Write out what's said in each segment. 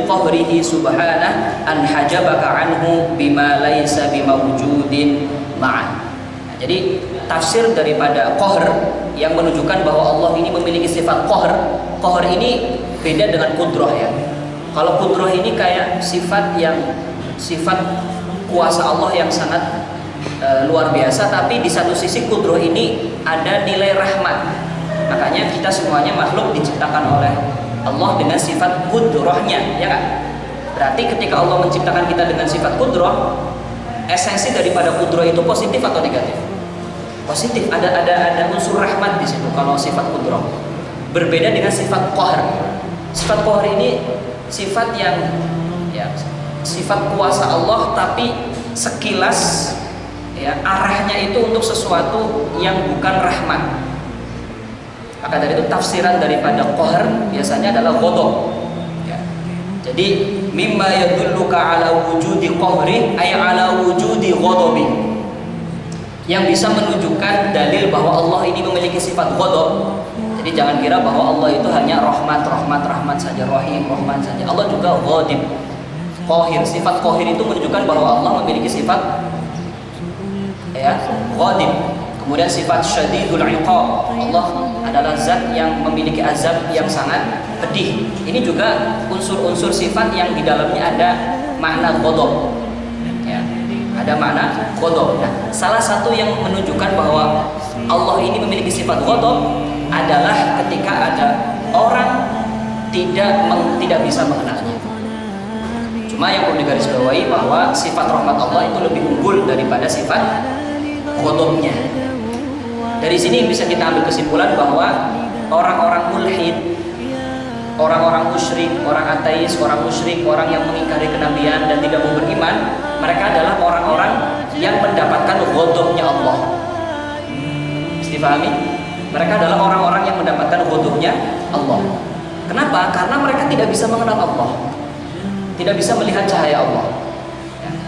qahrihi subhanah an hajabaka anhu bima laisa bimawjudin ma'an. Nah, jadi tafsir daripada qahr yang menunjukkan bahwa Allah ini memiliki sifat qahr. Qahr ini beda dengan qudrah ya. Kalau qudrah ini kayak sifat kuasa Allah yang sangat luar biasa, tapi di satu sisi qudrah ini ada nilai rahmat. Makanya kita semuanya makhluk diciptakan oleh Allah dengan sifat qudrahnya, ya kan? Berarti ketika Allah menciptakan kita dengan sifat qudrah, esensi daripada qudrah itu positif atau negatif? Positif. Ada unsur rahmat di situ kalau sifat qudrah. Berbeda dengan sifat qahr. Sifat qahr ini sifat yang ya, sifat kuasa Allah, tapi sekilas ya arahnya itu untuk sesuatu yang bukan rahmat. Maka dari itu tafsiran daripada qahr biasanya adalah ghadab ya. Jadi mimma yadulluka ala wujudi qahri ay ala wujudi ghadabi, yang bisa menunjukkan dalil bahwa Allah ini memiliki sifat ghadab. Jadi jangan kira bahwa Allah itu hanya rahmat saja, rahim, rahman saja. Allah juga ghadib, qahir. Sifat qahir itu menunjukkan bahwa Allah memiliki sifat ya ghadib. Kemudian sifat syadidul iqab, Allah adalah zat yang memiliki azab yang sangat pedih. Ini juga unsur-unsur sifat yang di dalamnya ada makna ghadab ya, ada makna ghadab. Nah, salah satu yang menunjukkan bahwa Allah ini memiliki sifat ghadab adalah ketika ada orang tidak bisa mengenalnya. Cuma yang perlu digarisbawahi bahwa sifat rahmat Allah itu lebih unggul daripada sifat ghadabnya. Dari sini bisa kita ambil kesimpulan bahwa orang-orang mulhid, orang-orang musyrik, orang ateis, orang musyrik, orang yang mengingkari kenabian dan tidak mau beriman, mereka adalah orang-orang yang mendapatkan ghadabnya Allah. Mesti pahami? Mereka adalah orang-orang yang mendapatkan ghadabnya Allah. Kenapa? Karena mereka tidak bisa mengenal Allah, tidak bisa melihat cahaya Allah.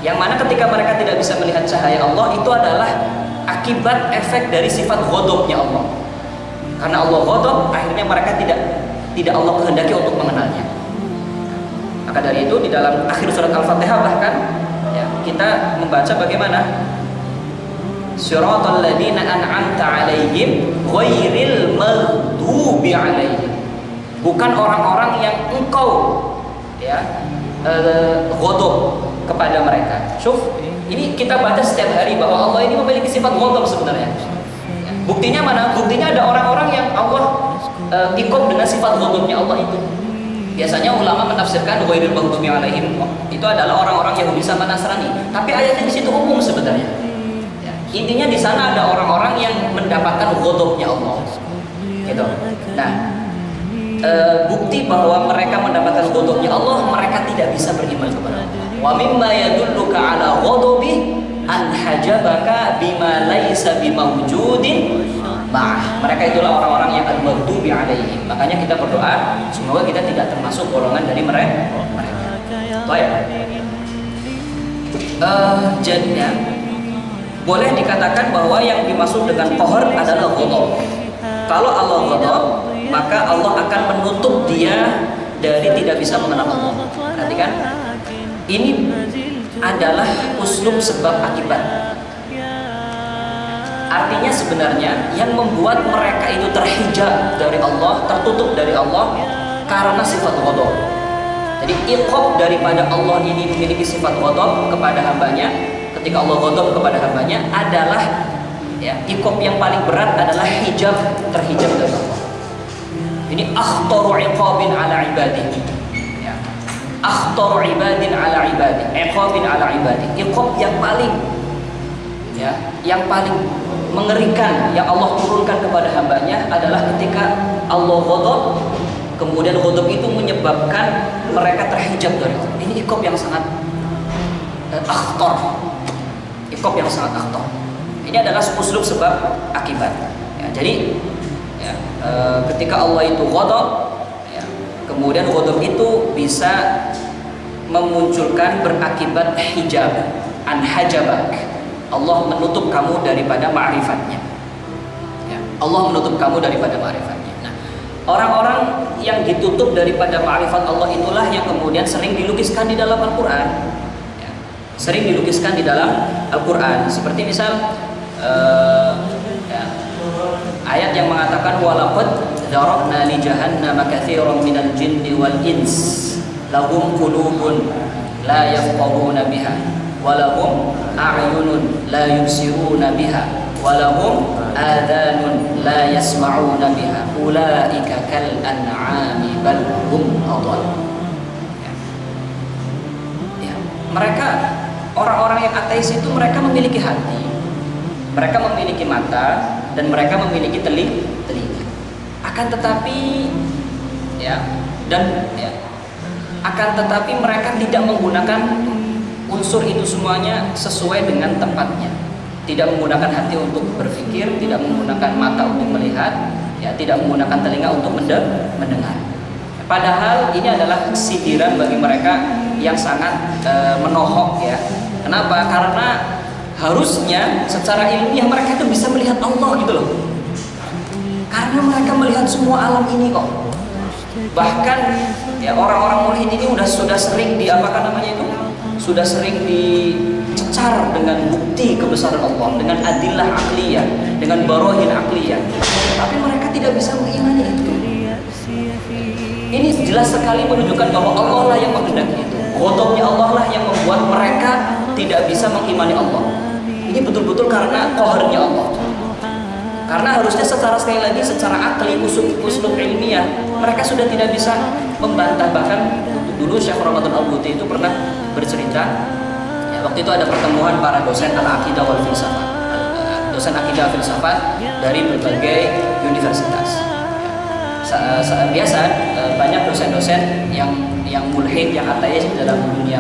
Yang mana ketika mereka tidak bisa melihat cahaya Allah, itu adalah akibat efek dari sifat ghadabnya Allah. Karena Allah ghadab, akhirnya mereka tidak Allah kehendaki untuk mengenalnya. Maka dari itu di dalam akhir surat Al-Fatihah bahkan ya, kita membaca bagaimana Siratal ladzina an'amta 'alaihim ghairil maghdubi 'alaihim. Bukan orang-orang yang engkau ya ghadab kepada mereka. Syuf, ini kita baca setiap hari bahwa Allah ini memiliki sifat ghadab sebenarnya. Buktinya mana? Buktinya ada orang-orang yang Allah iqab dengan sifat ghadabnya Allah itu. Biasanya ulama menafsirkan ghairil maghdubi 'alaihim itu adalah orang-orang Yahudi sama Nasrani. Tapi ayatnya di situ umum sebenarnya. Intinya di sana ada orang-orang yang mendapatkan ghadabnya Allah. Gitu. Nah, bukti bahwa mereka mendapatkan ghadabnya Allah, mereka tidak bisa beriman kepada Allah. Wa mimma yadulluka ala ghadabi an hajabaka bima laisa bimawjudin ma'ah. Mereka itulah orang-orang yang al-maghdubi alaihim. Makanya kita berdoa semoga kita tidak termasuk golongan dari mereka. Baik. Jadinya boleh dikatakan bahwa yang dimaksud dengan qahr adalah ghadab. Kalau Allah ghadab, maka Allah akan menutup dia dari tidak bisa mengenal Allah. Perhatikan, ini adalah uslub sebab akibat. Artinya sebenarnya yang membuat mereka itu terhijab dari Allah, tertutup dari Allah karena sifat ghadab. Jadi iqab daripada Allah ini memiliki sifat ghadab kepada hambanya. Ketika Allah ghadab kepada hambanya adalah ya, iqab yang paling berat adalah hijab, terhijab dari Allah. Ini akhtaru iqabin ala ibadihi ya. Akhtaru ibadin ala ibadihi, iqabin ala ibadihi. Iqab yang paling ya, yang paling mengerikan yang Allah turunkan kepada hambanya adalah ketika Allah ghadab, kemudian ghadab itu menyebabkan mereka terhijab dari Allah. Ini iqab yang sangat akhtar. Iqab yang sangat akhtar. Ini adalah uslub sebab akibat. Ya, jadi ya, ketika Allah itu ghadab, ya, kemudian ghadab itu bisa memunculkan berakibat hijab, an hajabak. Allah menutup kamu daripada ma'rifatnya. Ya, Allah menutup kamu daripada ma'rifatnya. Nah, Orang-orang yang ditutup daripada ma'rifat Allah itulah yang kemudian sering dilukiskan di dalam Al-Quran. Ya, sering dilukiskan di dalam Al-Quran. Seperti misal ya, ayat yang mengatakan walaqad darabna li jahannama katsiran minal jinni wal ins lahum qulubun la yafqahuna biha wa lahum a'yunun la yubsiruna biha wa lahum adhanun la yasma'una biha ulaika kal an'ami bal hum adall. Ya, mereka orang-orang yang ateis itu mereka memiliki hati, mereka memiliki mata, dan mereka memiliki telinga. Akan tetapi akan tetapi mereka tidak menggunakan unsur itu semuanya sesuai dengan tempatnya. Tidak menggunakan hati untuk berpikir, tidak menggunakan mata untuk melihat, ya, tidak menggunakan telinga untuk mendengar. Padahal ini adalah sindiran bagi mereka yang sangat menohok, ya. Kenapa? Karena harusnya secara ilmiah mereka itu bisa melihat Allah gitu loh. Karena mereka melihat semua alam ini kok. Bahkan ya orang-orang mulhid ini sudah sering sudah sering dicecar dengan bukti kebesaran Allah, dengan adillah akliyah, dengan barohin akliyah. Tapi mereka tidak bisa mengimani itu. Ini jelas sekali menunjukkan bahwa Allah lah yang menghendaki itu. Ghadabnya Allah lah yang membuat mereka tidak bisa mengimani Allah. Ini betul-betul karena qaharnya Allah. Karena harusnya sekali lagi secara akli, uslub ilmiah, mereka sudah tidak bisa membantah. Bahkan dulu Syekh Ramadan Al-Buti itu pernah bercerita, ya, waktu itu ada pertemuan para dosen al-aqidah wal filsafat, dosen akidah filsafat dari berbagai universitas. Biasa banyak dosen-dosen yang mulhid, yang ateis dalam dunia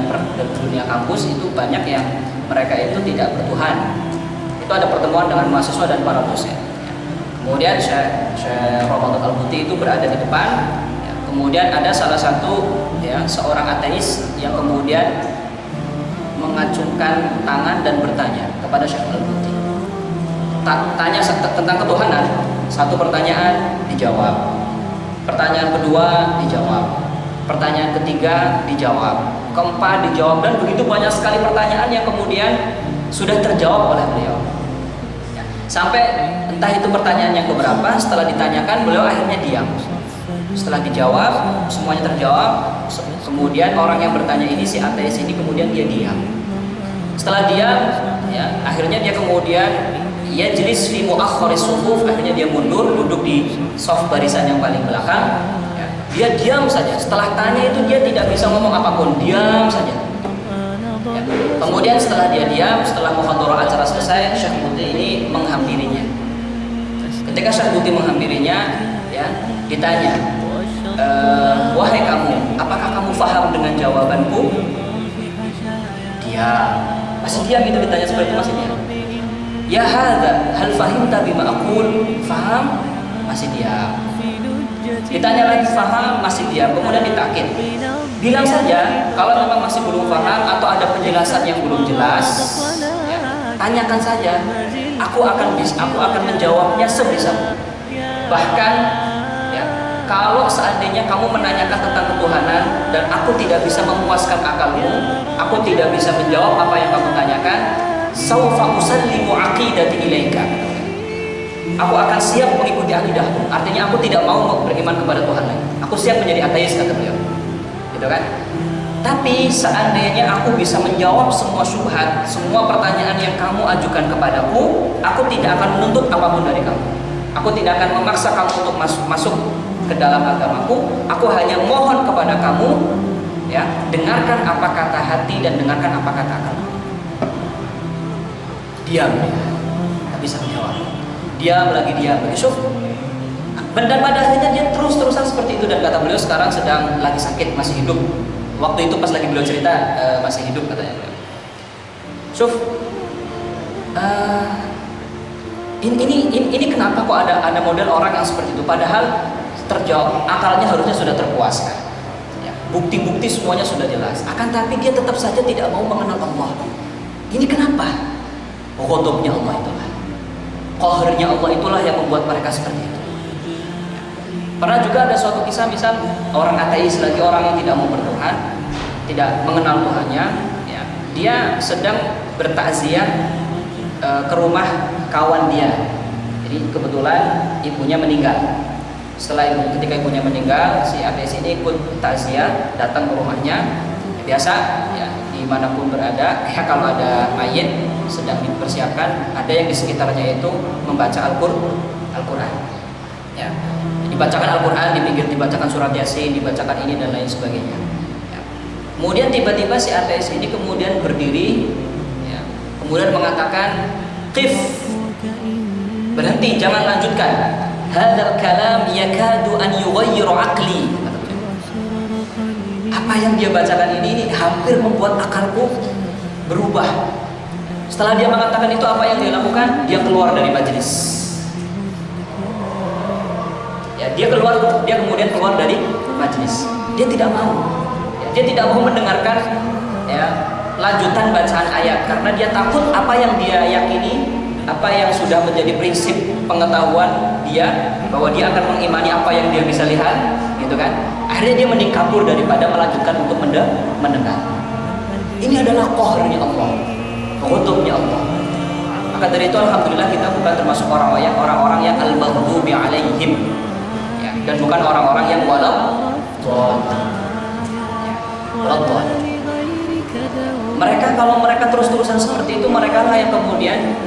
kampus itu banyak yang mereka itu tidak bertuhan. Itu ada pertemuan dengan mahasiswa dan para dosen. Kemudian Syekh Ramadan Al-Buti itu berada di depan. Ya, kemudian ada salah satu seorang ateis yang kemudian mengacungkan tangan dan bertanya kepada Syekh Al-Buti. Tanya tentang ketuhanan. Satu pertanyaan dijawab. Pertanyaan kedua dijawab. Pertanyaan ketiga dijawab. Keempat dijawab, dan begitu banyak sekali pertanyaan yang kemudian sudah terjawab oleh beliau. Sampai entah itu pertanyaan yang keberapa, setelah ditanyakan beliau akhirnya diam. Setelah dijawab, semuanya terjawab. Kemudian orang yang bertanya ini, si ateis ini, kemudian dia diam. Setelah diam, ya, akhirnya dia kemudian yajlis fi mu'akhkharis sufuf, akhirnya dia mundur, duduk di saf barisan yang paling belakang. Ya, dia diam saja. Setelah tanya itu dia tidak bisa ngomong apapun, diam saja. Ya. Kemudian setelah dia diam, setelah muhadharah acara selesai, Syekh Buti ini menghampirinya. Ketika Syekh Buti menghampirinya, ya, ditanya, wahai kamu, apakah kamu paham dengan jawabanku? Dia masih diam, itu ditanya seperti itu masih diam. Ya hadza, hal fahimta bima aqul? Faham? Masih diam. Ditanya lagi, faham? Masih diam. Kemudian ditakin, bilang saja kalau memang masih belum paham atau ada penjelasan yang belum jelas, ya, tanyakan saja. Aku akan menjawabnya sebisa. Bahkan, ya, kalau seandainya kamu menanyakan tentang ketuhanan dan aku tidak bisa memuaskan akalmu, aku tidak bisa menjawab apa yang kamu tanyakan, saufa usallimu aqidati ilaika. Aku akan siap mengikuti akidahmu. Artinya aku tidak mau beriman kepada Tuhan lagi. Aku siap menjadi ateis, kata beliau. Gitu kan? Tapi seandainya aku bisa menjawab semua syubhat, semua pertanyaan yang kamu ajukan kepadaku, aku tidak akan menuntut apapun dari kamu. Aku tidak akan memaksa kamu untuk masuk ke dalam agamaku. Aku hanya mohon kepada kamu, ya, dengarkan apa kata hati dan dengarkan apa kata akal. Diam, ya. Tak bisa menjawab. Diam lagi. Syuf. Dan pada akhirnya dia terus-terusan seperti itu, dan kata beliau sekarang sedang lagi sakit, masih hidup. Waktu itu pas lagi beliau cerita masih hidup katanya. Syuf, ini kenapa kok ada model orang yang seperti itu? Padahal terjawab, akalnya harusnya sudah terpuaskan. Ya, bukti-bukti semuanya sudah jelas. Akan tapi dia tetap saja tidak mau mengenal Allah. Ini kenapa? Ghadabnya Allah itulah, qaharnya Allah itulah yang membuat mereka seperti itu. Pernah juga ada suatu kisah, misal orang ateis lagi, orang yang tidak mau bertuhan, tidak mengenal Tuhannya, ya, dia sedang bertakziah ke rumah kawan dia. Jadi kebetulan ibunya meninggal. Ketika ibunya meninggal, si ateis ini ikut takziah, datang ke rumahnya. Biasa, ya, dimanapun berada, ya, kalau ada mayit sedang dipersiapkan, ada yang di sekitarnya itu membaca Al-Quran. Ya. Dibacakan Al-Quran, dibacakan surat Yasin, dibacakan ini dan lain sebagainya. Ya. Kemudian tiba-tiba si ateis ini kemudian berdiri, ya, kemudian mengatakan, "Qif, berhenti, jangan lanjutkan. Hadzal kalam yakadu an yughayyiru aqli." Apa yang dia bacakan ini hampir membuat akalku berubah. Setelah dia mengatakan itu, apa yang dia lakukan? Dia keluar dari majelis. Dia kemudian keluar dari majelis. Dia tidak mau. Dia tidak mau mendengarkan, ya, lanjutan bacaan ayat, karena dia takut apa yang dia yakini, apa yang sudah menjadi prinsip pengetahuan dia, bahwa dia akan mengimani apa yang dia bisa lihat, gitu kan? Akhirnya dia mending kabur daripada melanjutkan untuk mendengar. Ini adalah qahrnya Allah, ghadabnya Allah. Maka dari itu alhamdulillah kita bukan termasuk orang-orang yang al-maghdubi alaihim, dan bukan orang-orang yang walau. Mereka, kalau mereka terus-terusan seperti itu, mereka lah yang kemudian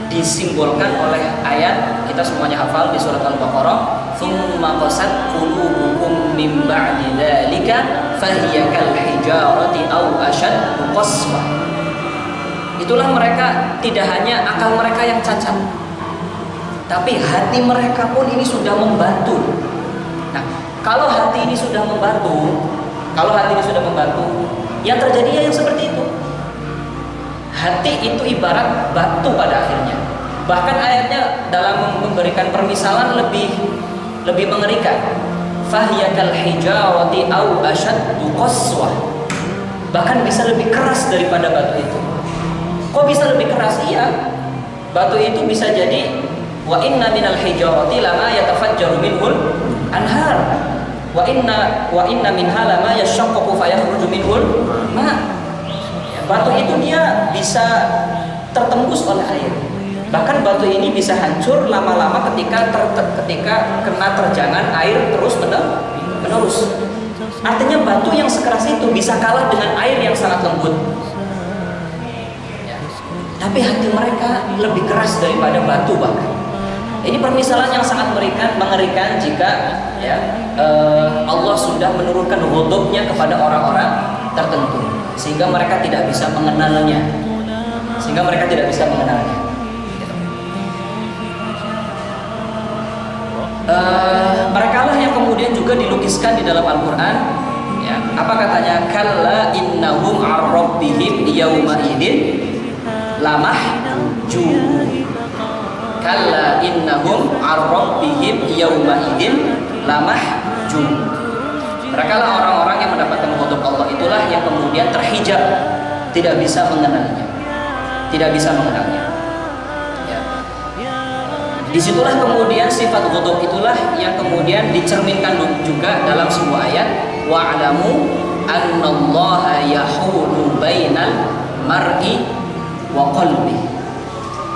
disimbolkan oleh ayat kita semuanya hafal di surat Al-Baqarah, "Tsumma qasat qulubukum min ba'di dzalika fahiya kal hijarati aw ashaddu qaswa." Itulah mereka, tidak hanya akal mereka yang cacat, tapi hati mereka pun ini sudah membatu. Nah, kalau hati ini sudah membatu, yang terjadi yang seperti itu. Hati itu ibarat batu pada akhirnya. Bahkan ayatnya dalam memberikan permisalan lebih mengerikan. Fahyakal hijarati aw ashaddu qaswa. Bahkan bisa lebih keras daripada batu itu. Kok bisa lebih keras? Iya. Batu itu bisa jadi, wa inna minal hijarati lama yatafajjaru minhul anhar, wa inna minha lama yashaqqaqu fayakhruju minhul ma. Batu itu dia bisa tertembus oleh air. Bahkan batu ini bisa hancur lama-lama ketika kena terjangan air terus menerus. Artinya batu yang sekeras itu bisa kalah dengan air yang sangat lembut. Ya. Tapi hati mereka lebih keras daripada batu bahkan. Ini permisalan yang sangat mengerikan jika, ya, Allah sudah menurunkan ghadabnya kepada orang-orang tertentu, sehingga mereka tidak bisa mengenalnya. Mereka lah yang kemudian juga dilukiskan di dalam Al-Quran, ya. Apa katanya? Kalla innahum ar-rabbihim yawma idin lamahjubun. Kalla innahum ar-rabbihim yawma idin lamahjubun. Mereka lah orang-orang yang mendapatkan ghadab Allah, itulah yang kemudian terhijab, tidak bisa mengenalnya. Ya. Disitulah kemudian sifat ghadab itulah yang kemudian dicerminkan juga dalam sebuah ayat, wa'lamu annallaha yahulu bainal mar'i wa qalbi.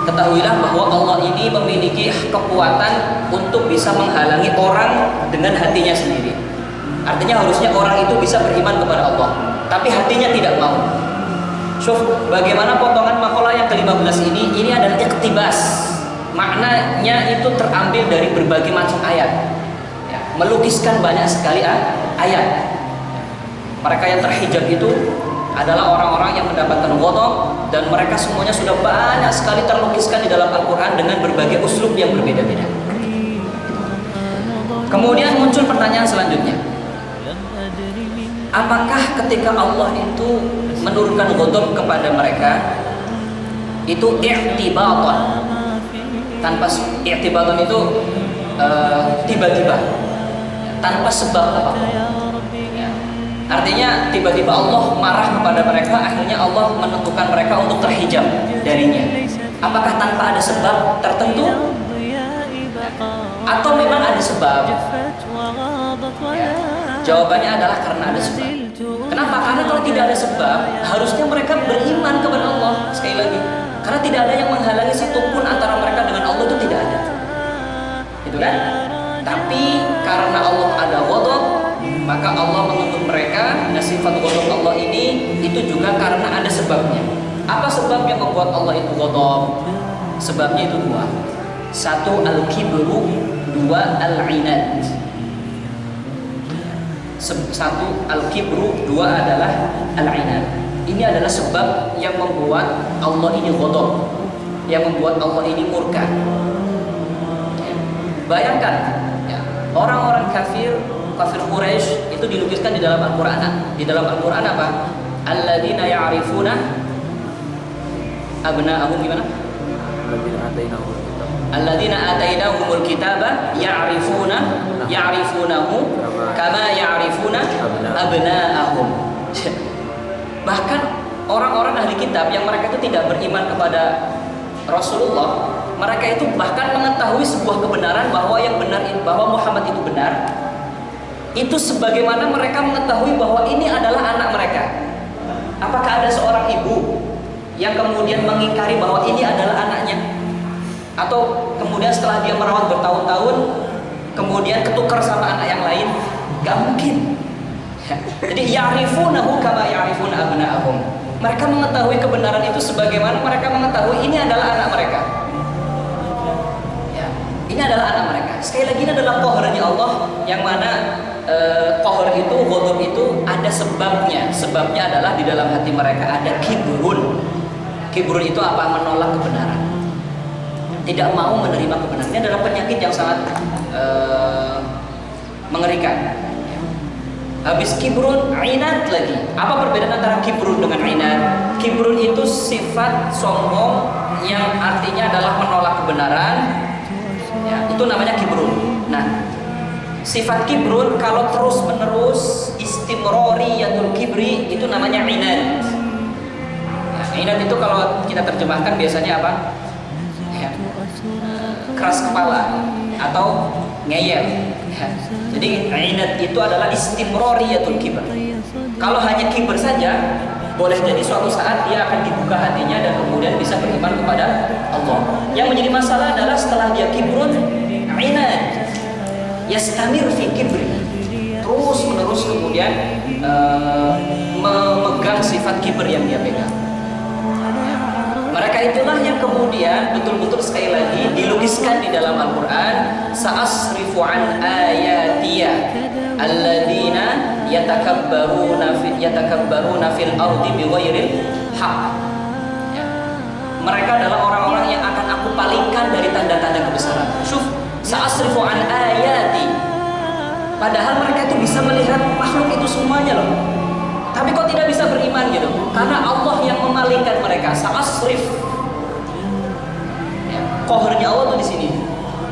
Ketahuilah bahwa Allah ini memiliki kekuatan untuk bisa menghalangi orang dengan hatinya sendiri. Artinya harusnya orang itu bisa beriman kepada Allah, tapi hatinya tidak mau. Bagaimana potongan makalah yang ke-15 ini adalah iktibas. Maknanya itu terambil dari berbagai macam ayat, ya, melukiskan banyak sekali ayat. Mereka yang terhijab itu adalah orang-orang yang mendapatkan ghadab, dan mereka semuanya sudah banyak sekali terlukiskan di dalam Al-Quran dengan berbagai uslub yang berbeda-beda. Kemudian muncul pertanyaan selanjutnya, apakah ketika Allah itu menurunkan ghadab kepada mereka itu i'tibatan, tanpa i'tibatan itu tiba-tiba, tanpa sebab apapun. Artinya tiba-tiba Allah marah kepada mereka, akhirnya Allah menentukan mereka untuk terhijab darinya. Apakah tanpa ada sebab tertentu? Atau memang ada sebab? Ya. Jawabannya adalah karena ada sebab. Kenapa? Karena kalau tidak ada sebab, harusnya mereka beriman kepada Allah. Sekali lagi, karena tidak ada yang menghalangi satupun antara mereka dengan Allah, itu tidak ada. Itu kan? Tapi karena Allah ada ghadab, maka Allah menuntut mereka. Nah, sifat ghadab Allah ini itu juga karena ada sebabnya. Apa sebab yang membuat Allah itu ghadab? Sebabnya itu dua. Satu al-kibru, dua al-inad. Satu al-kibru, dua adalah al-inad. Ini adalah sebab yang membuat Allah ini ghadab, yang membuat Allah ini murka. Bayangkan ya, orang-orang kafir Quraisy itu dilukiskan di dalam Al-Qur'an. Di dalam Al-Qur'an apa? Alladzina ya'rifuna abna'ahum, gimana? Alladzina atainahumul kitaba ya'rifunahu kama ya'rifuna abna'ahum. Bahkan orang-orang ahli kitab yang mereka itu tidak beriman kepada Rasulullah, mereka itu bahkan mengetahui sebuah kebenaran bahwa yang benar, bahwa Muhammad itu benar, itu sebagaimana mereka mengetahui bahwa ini adalah anak mereka. Apakah ada seorang ibu yang kemudian mengingkari bahwa ini adalah anaknya? Atau kemudian setelah dia merawat bertahun-tahun, kemudian ketukar sama anak yang lain? Gak mungkin. Jadi ya'rifunahu kama ya'rifuna abna'ahum. Mereka mengetahui kebenaran itu sebagaimana mereka mengetahui ini adalah anak mereka. Ya, ini adalah anak mereka. Sekali lagi, ini adalah qahrnya Allah, yang mana qahr itu, ghadab itu ada sebabnya. Sebabnya adalah di dalam hati mereka ada kibrun. Kibrun itu apa? Menolak kebenaran, tidak mau menerima kebenaran. Ini adalah penyakit yang sangat mengerikan. Habis kibrun, inad lagi. Apa perbedaan antara kibrun dengan inad? Kibrun itu sifat sombong yang artinya adalah menolak kebenaran. Ya, itu namanya kibrun. Nah, sifat kibrun kalau terus menerus istimroriyatul kibri, itu namanya inad. Ya, inad itu kalau kita terjemahkan biasanya apa? Ya, keras kepala atau ngeyel. Ya. Jadi inad itu adalah istimroriyatul kibr. Kalau hanya kibr saja, boleh jadi suatu saat dia akan dibuka hatinya dan kemudian bisa beriman kepada Allah. Yang menjadi masalah adalah setelah dia kibrun, inad yastamir fi kibri, terus menerus kemudian memegang sifat kibr yang dia pegang. Mereka itulah yang kemudian betul-betul sekali lagi dilukiskan di dalam Al-Quran. Sa'asrifu an ayatiyah alladzina yatakabbaruna fil ardi bighairil haq. Ya. Mereka adalah orang-orang yang akan aku palingkan dari tanda-tanda kebesaran. Syuf, sa'asrifu an ayati. Padahal mereka itu bisa melihat makhluk itu semuanya loh. Tapi kok tidak bisa beriman gitu? Karena Allah yang memalingkan mereka. Sa'asrif. Ya, qahrnya Allah tuh di sini.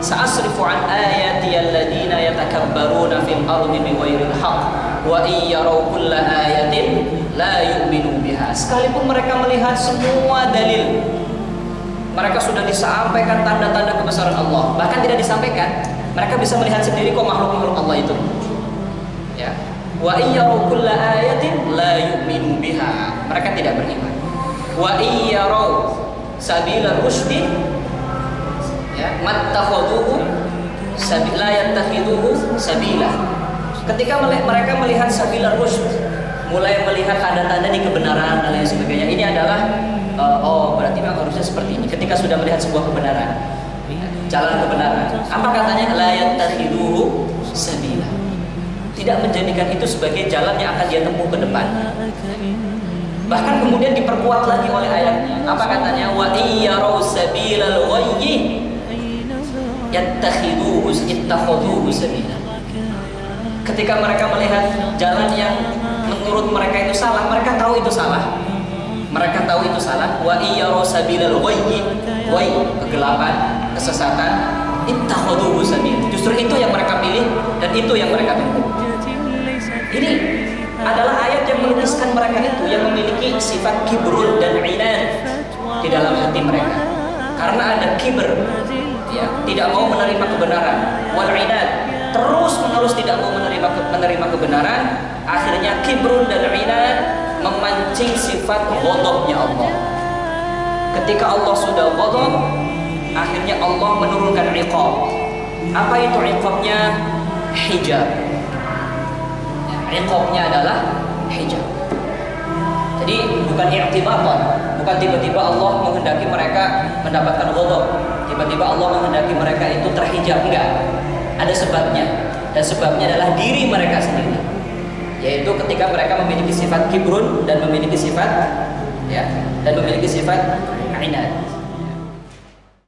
Sa'asrifu an ayati alladziina yatakabbaruna fil ardi bighairil haqq wa in yaraw kulla ayatin la yu'minu biha. Sekalipun mereka melihat semua dalil, mereka sudah disampaikan tanda-tanda kebesaran Allah, bahkan tidak disampaikan, mereka bisa melihat sendiri kok makhluk-makhluk Allah itu. Ya. Wa iyyaru kulla ayatin la yu'minu biha. Mereka tidak beriman. Wa iyyaru sabila rusdi, ya, mattakhaduhu sabila yattakhiduhu sabila. Ketika mereka melihat sabila rusd, mulai melihat tanda-tanda di kebenaran dan lain sebagainya, ini adalah oh berarti memang harusnya seperti ini. Ketika sudah melihat sebuah kebenaran, jalan kebenaran, apa katanya? La yattakhiduhu sabila. Tidak menjadikan itu sebagai jalan yang akan dia tempuh ke depan. Bahkan kemudian diperkuat lagi oleh ayatnya. Apa katanya? Wa iyyaraw sabilal ghayyi yattakhiduhu sabila. Ketika mereka melihat jalan yang menurut mereka itu salah, mereka tahu itu salah. Mereka tahu itu salah. Wa iyyaraw sabilal ghayyi, kegelapan, kesesatan, ittakhadhuhu sabila. Justru itu yang mereka pilih dan itu yang mereka tempuh. Ini adalah ayat yang melukiskan mereka itu yang memiliki sifat kibrul dan inad di dalam hati mereka. Karena ada kibr, ya, tidak mau menerima kebenaran, wal inad, terus menerus tidak mau menerima kebenaran, akhirnya kibrun dan inad memancing sifat ghadabnya Allah. Ketika Allah sudah ghadab, akhirnya Allah menurunkan iqab. Apa itu iqabnya? Hijab. Iqabnya adalah hijab. Jadi bukan i'tibatan, bukan tiba-tiba Allah menghendaki mereka mendapatkan ghadab, tiba-tiba Allah menghendaki mereka itu terhijab, enggak. Ada sebabnya, dan sebabnya adalah diri mereka sendiri, yaitu ketika mereka memiliki sifat kibrun dan memiliki sifat inad.